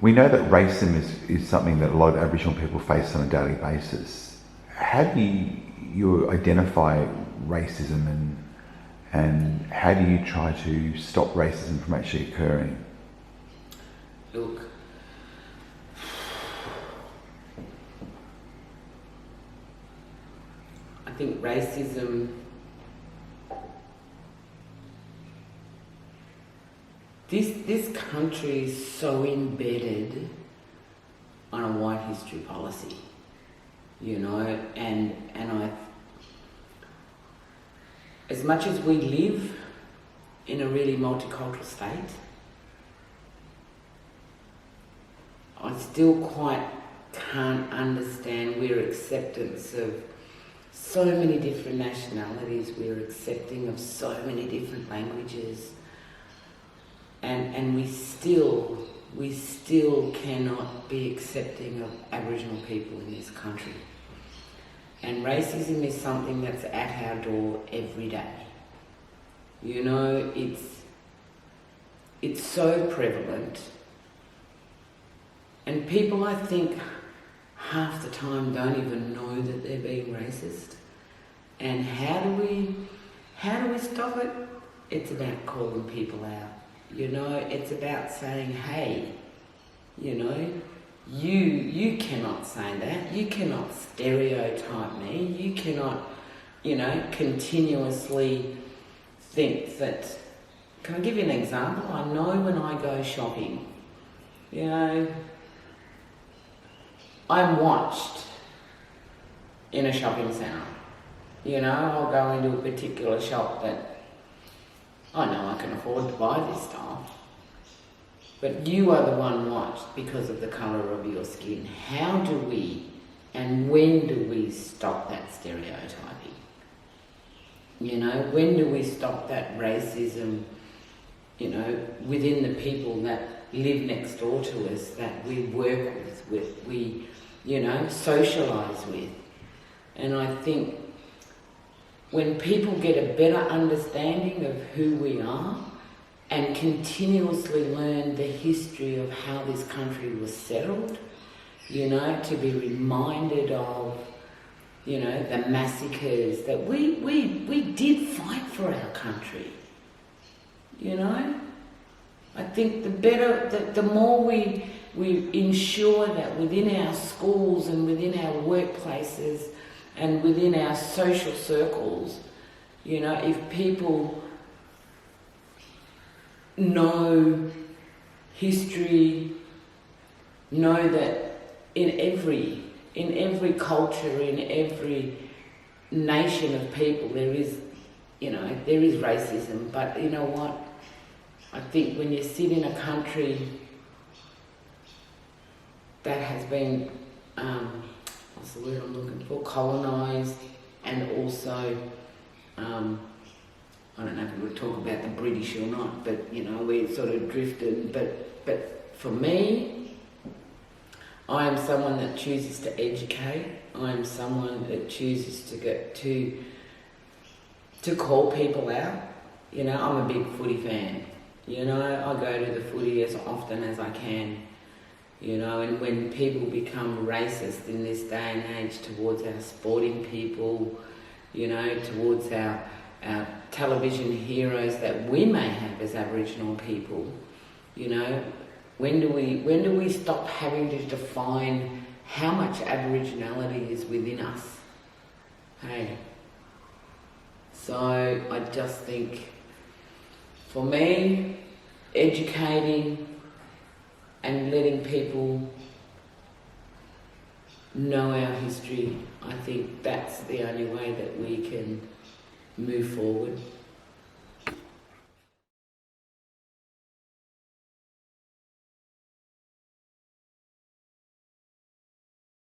We know that racism is something that a lot of Aboriginal people face on a daily basis. How do you identify racism and how do you try to stop racism from actually occurring? Look, I think racism, this country is so embedded on a white history policy, you know, and as much as we live in a really multicultural state, I still quite can't understand we're acceptance of so many different nationalities, we're accepting of so many different languages, and we still cannot be accepting of Aboriginal people in this country. And racism is something that's at our door every day. You know, it's so prevalent. And people, I think, half the time don't even know that they're being racist. And how do we stop it? It's about calling people out. You know, it's about saying, hey, you know, you cannot say that. You cannot stereotype me. You cannot, you know, continuously think that... Can I give you an example? I know when I go shopping, you know, I'm watched in a shopping centre. You know, I'll go into a particular shop that I know I can afford to buy this stuff, but you are the one watched because of the colour of your skin. How do we and when do we stop that stereotyping? You know, when do we stop that racism, you know, within the people that live next door to us, that we work with, we, you know, socialise with? And I think when people get a better understanding of who we are and continuously learn the history of how this country was settled, you know, to be reminded of, you know, the massacres that we did fight for our country, you know. I think the more we ensure that within our schools and within our workplaces and within our social circles, you know, if people know history, know that in every culture, in every nation of people, there is racism. But you know what? I think when you sit in a country that has been, what's the word I'm looking for, colonised, and also, I don't know if we would talk about the British or not, but you know, we sort of drifted. But for me, I am someone that chooses to educate. I am someone that chooses to call people out. You know, I'm a big footy fan. You know, I go to the footy as often as I can. You know, and when people become racist in this day and age towards our sporting people, you know, towards our television heroes that we may have as Aboriginal people, you know, when do we stop having to define how much Aboriginality is within us? Hey. So I just think, for me, educating and letting people know our history, I think that's the only way that we can move forward.